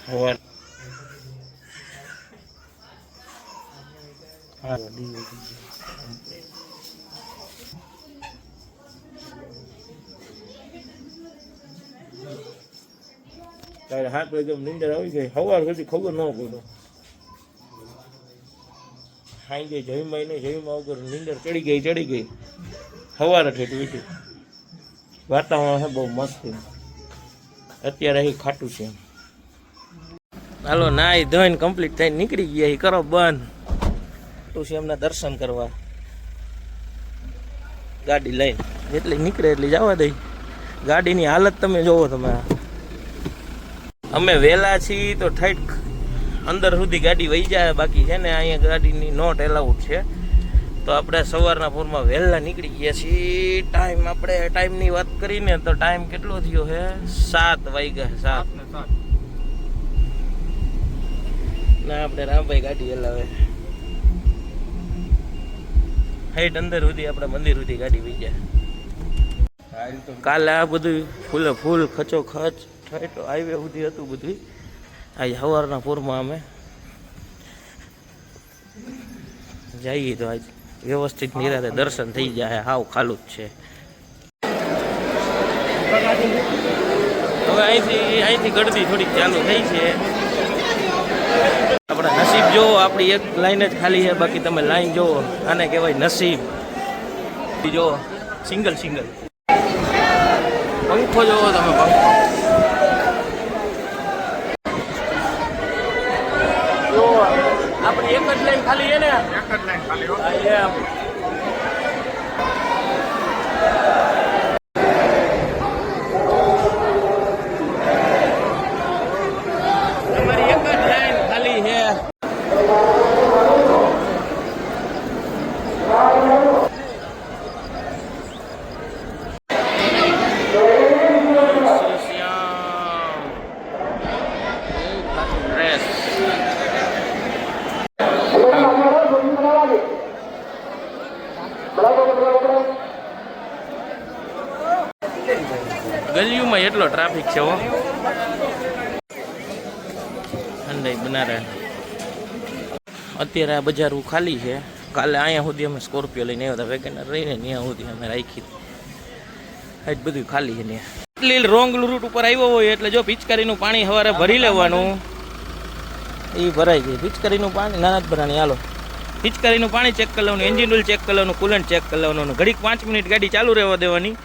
સવાર તારે 7 વાગે નીંદર આવી ગઈ. સવાર સુધી ખબર ન પડે. સાંજે જઈમાં નહીં, જઈમાં વગર નીંદર ચડી ગઈ. સવારે ઠેઠ વીઠી. વાતાવરણ છે બહુ મસ્ત. અત્યારે અહીં ખાટું છે. હાલો નાઈ ધોઈને કમ્પ્લીટ થઈને નીકળી ગયા. એ કરો બંધ ખાટું છે એમના દર્શન કરવા ગાડી લઈને. જેટલી નીકળે એટલી જવા દઈ. ગાડીની હાલત તમે જોવો. તમે અમે વહેલા છીએ તો ઠેઠ અંદર સુધી ગાડી વહી જાય. બાકી છે ને અહીંયા ગાડીની નોટ એલાઉડ છે. તો આપણે સવારના પૂરમાં વહેલા નીકળી ગયા છીએ. આપણે ટાઈમની વાત કરીને તો ટાઈમ કેટલો થયો છે? 7 વાગ્યા. 7 ના આપણે રામભાઈ ગાડી હલાવે. હાઈટ અંદર સુધી આપણે મંદિર સુધી ગાડી વહી જાય. કાલે આ બધું ફૂલે ફૂલ ખચો ખચ ઠેઠ હાઈવે સુધી હતું બધું. આજે સવારના પૂરમાં અમે જઈએ તો આજ વ્યવસ્થિત નિરાતે દર્શન થઈ જાય. હાવ ખાલું જ છે. હવે અહીંથી ગળદી થોડીક ચાલુ થઈ છે. આપણા નસીબ જોવો. આપણી એક લાઈન જ ખાલી છે. બાકી તમે લાઈન જોવો. આને કહેવાય નસીબ. જો સિંગલ પંખો જોવો તમે. પંખો આપણી એક જ લાઈન ખાલી છે ને. એક જ લાઈન ખાલી તમારી એક જ લાઈન ખાલી છે. ગલીઓમાં એટલો ટ્રાફિક છે. ઠંડાઈ બનારે. અત્યારે આ બજાર ખાલી છે. કાલે અહીંયા સુધી અમે સ્કોર્પિયો લઈને આવ્યા હતા. વેગેનર રહીને ત્યાં સુધી અમે રાખી. આજ બધું ખાલી છે ત્યાં. એટલી રોંગ રૂટ ઉપર આવ્યો હોય એટલે જો પિચકારીનું પાણી સવારે ભરી લેવાનું. એ ભરાઈ જાય. પિચકારીનું પાણી નાના જ ભરાણી. હાલો પિચકારીનું પાણી ચેક કરી લેવાનું. એન્જિન ઓઇલ ચેક કરી લેવાનું. કુલન્ટ ચેક કરી લેવાનું. ઘડીક 5 મિનિટ ગાડી ચાલુ રહેવા દેવાની.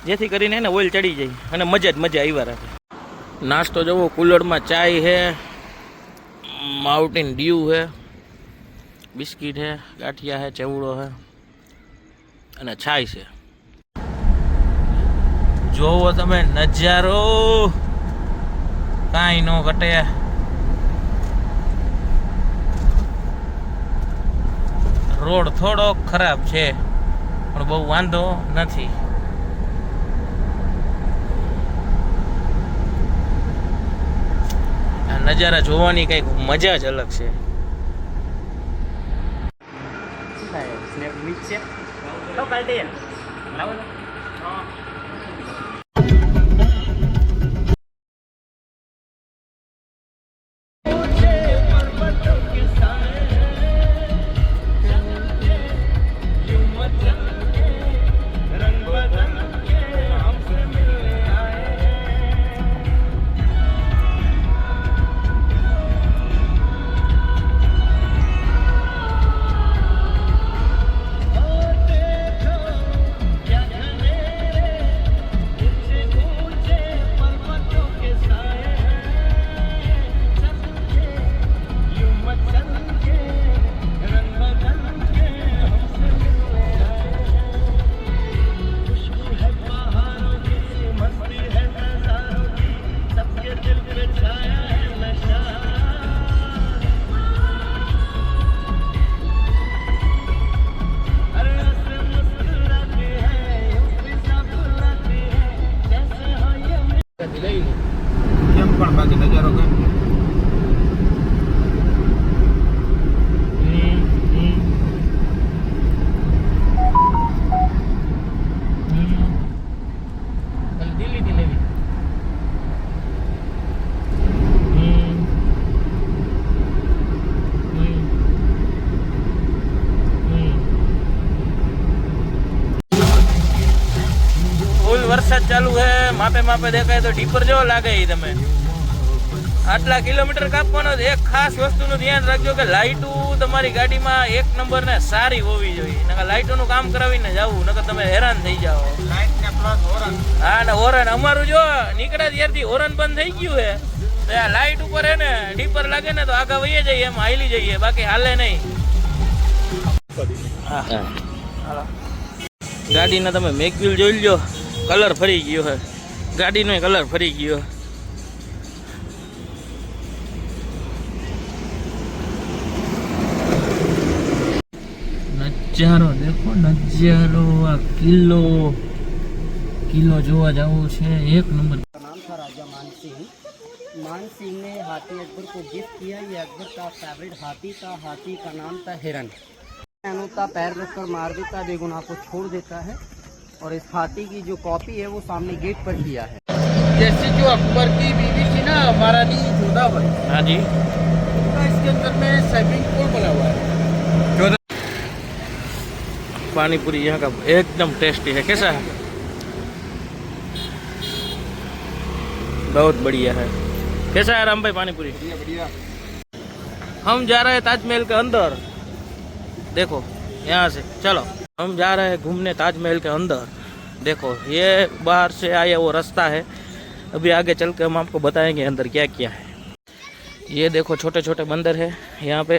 જેથી કરીને એને ઓઇલ ચડી જાય અને મજા આવ્યા રાખે. નાસ્તો જવો. કુલરમાં ચાય છે, માઉન્ટેન ડ્યુ છે, બિસ્કીટ છે, ગાંઠિયા છે, ચેવડો છે અને છાય છે. જોવો તમે નજારો. કાંઈ ન ઘટે. રોડ થોડો ખરાબ છે પણ બહુ વાંધો નથી. નજારા જોવાની કઈક મજા જ અલગ છે. ચાલુ છે, માપે માપે દેખાય તો ડીપર જેવો લાગે એ તમે આટલા કિલોમીટર કાપવાનો. એક ખાસ વસ્તુનું ધ્યાન રાખજો કે લાઇટો તમારી ગાડીમાં એક નંબર ને સારી હોવી જોઈએ. નકર લાઇટોનું કામ કરાવીને જવું, નકર તમે હેરાન થઈ જાઓ. હા ને હોરન અમારું જો નીકળ્યા ત્યારથી હોરન બંધ થઈ ગયું છે. તો આ લાઇટ ઉપર હે ને ડીપર લાગે ને તો આગળ વહીએ જઈએ, એમ હાલી જઈએ, બાકી હાલે નહીં. ગાડીના તમે મેકવ્હીલ જોઈ લો, કલર ફરી ગયો છે. ગાડીનો કલર ફરી ગયો. નજારો દેખો, નજારો. આ કિલ્લો જોવા જવું છે એક નંબર. नाम था राजा मान सिंह ने हाथी अकबर को गिफ्ट किया। ये अकबर का फेवरेट हाथी था। हाथी का नाम था हिरन। था पैर रखकर मार देता, बेगुनाह को छोड़ देता है। और इस हाथी की जो कॉपी है वो सामने गेट पर किया है। जैसे जो अकबर की बीवी थी ना महारानी जोधाबाई, हाँ जी, इसके अंदर में स्विमिंग पूल बना हुआ है। पानी पूरी यहाँ का एकदम टेस्टी है। कैसा है? बहुत बढ़िया है। कैसा है राम भाई पानी पूरी? बढ़िया। हम जा रहे हैं ताजमहल के अंदर। देखो यहाँ से चलो, हम जा रहे हैं घूमने ताजमहल के अंदर। देखो ये बाहर से आया वो रास्ता है। अभी आगे चल के हम आपको बताएंगे अंदर क्या क्या है। ये देखो छोटे छोटे बंदर है यहाँ पे,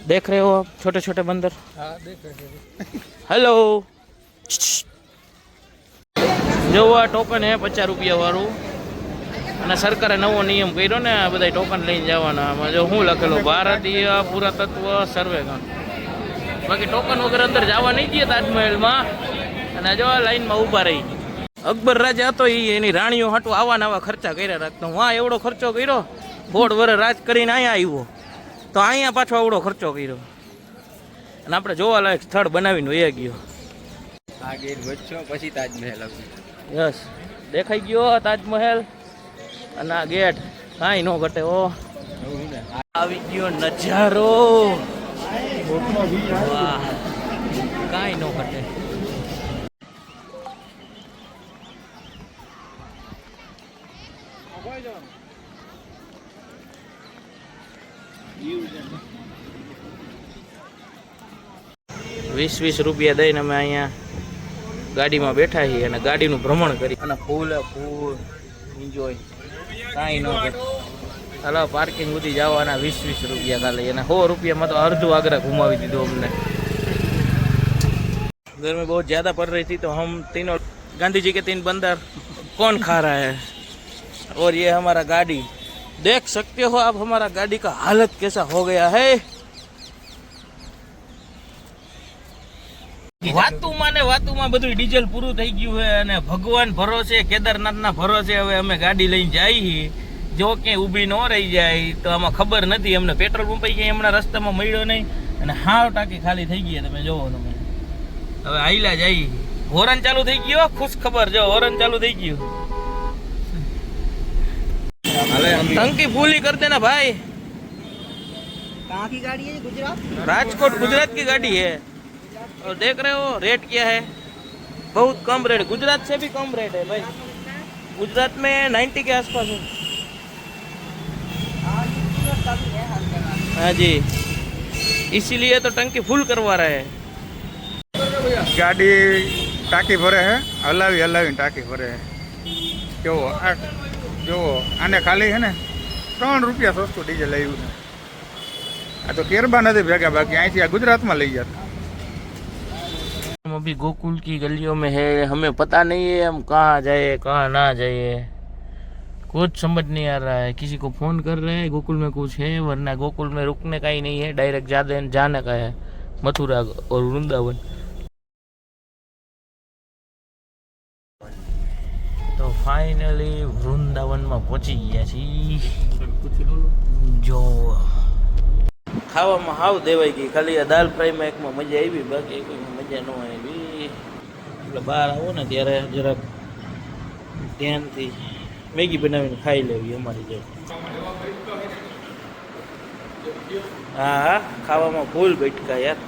देख रहे हो आप? छोटे छोटे बंदर। हाँ, देख रहे हैं। हेलो, जो आ टोकन है 50 રૂપિયા વાળું, અને સરકારે નવો નિયમ કર્યો ને આ બધા ટોકન લઈને જવાના. આમાં જો હું લખેલો, ભારતીય પુરાતત્વ સર્વેક્ષણ. બાકી ટોકન વગર અંદર જવા નહીં દે તાજમહેલમાં. અને જો આ લાઈનમાં ઊભા રહી. અકબર રાજા હતો એ એની રાણીઓ હાટું આવા નવા ખર્ચા કર્યા રાખતો. હું આ એવડો ખર્ચો કર્યો, 1.5 વર્ષ રાજ કરીને અહીંયા આવ્યો તો અહીંયા પાછો આવડો ખર્ચો કર્યો. અને આપણે જોવાલાયક સ્થળ બનાવીને વયા ગયો. આ ગેટ વચ્ચો પછી તાજમહેલ આવ્યું. યસ, દેખાઈ ગયો તાજમહેલ. અને આ ગેટ કાંઈ ન ઘટે. ઓ આવી ગયો નજારો, વાહ, કાંઈ ન ઘટે. ₹20 દઈને અમે અહીંયા ગાડીમાં બેઠા છીએ અને ગાડીનું ભ્રમણ કરી અને ફૂલ એન્જોય. કાંઈ ન કરે. ચાલો પાર્કિંગ સુધી જવાના ₹20 ખાલી, અને ₹100 તો અડધું આગ્રા घुमावी દીધું हमने. गर्मी बहुत ज़्यादा पड़ रही थी तो हम तीनों गांधी जी के 3 बंदर कौन खा रहा है. और ये हमारा गाड़ी देख सकते हो आप, हमारा गाड़ी का हालत कैसा हो गया है. વાતુમાં બધું ડીઝલ પૂરું થઈ ગયું છે અને ભગવાન ભરોસે, કેદારનાથના ભરોસે હવે અમે ગાડી લઈને જઈએ. જો ક્યાંય ઊભી ન રહી જાય તો આમાં ખબર નથી. અમને પેટ્રોલ પંપ ક્યાંય હમણાં રસ્તામાં મળ્યો નહીં અને હાવ ટાંકી ખાલી થઈ ગઈ. તમે જોવો, તમે હવે આઈલા જાય. હોરન ચાલુ થઈ ગયો, ખુશ ખબર. જો હોરન ચાલુ થઈ ગયું. टंकी फूली कर देना भाई. कहाँ की गाड़ी है? गुजरात, राजकोट गुजरात की गाड़ी है. और देख रहे हो रेट क्या है, बहुत कम रेट. गुजरात से भी कम रेट है भाई. गुजरात में 90 के आसपास है. हाँ जी, इसीलिए तो टंकी फुल करवा रहे हैं. गाड़ी टाँकी भरे है, हलावी टाँकी भरे है. जो आने खाली है ने ₹3 सस्તું ડીઝલ આવ્યું છે. આ તો કેરબા નથી ભેગા, બાકી અહીંથી આ ગુજરાતમાં લઈ જતા. हम अभी गोकुल की गलियों में है. हमें पता नहीं है हम कहाँ जाए कहाँ ना जाए, कुछ समझ नहीं आ रहा है. किसी को फ़ोन कर रहे हैं, गोकुल में कुछ है, वरना गोकुल में रुकने का ही नहीं है, डायरेक्ट जाने का है मथुरा और वृंदावन. तो फाइनली વૃંદાવનમાં પહોંચી ગયા છીએ. જો ખાવામાં હાવ દેવાઈ ગઈ. ખાલી આ દાલ ફ્રાયમાં એકમાં મજા આવી, બાકી કોઈમાં મજા ન આવી. એટલે બહાર આવો ને ત્યારે જરાક ધ્યાનથી મેગી બનાવીને ખાઈ લેવી અમારી જેમ. હા, ખાવામાં ફૂલ બેઠકા યાર.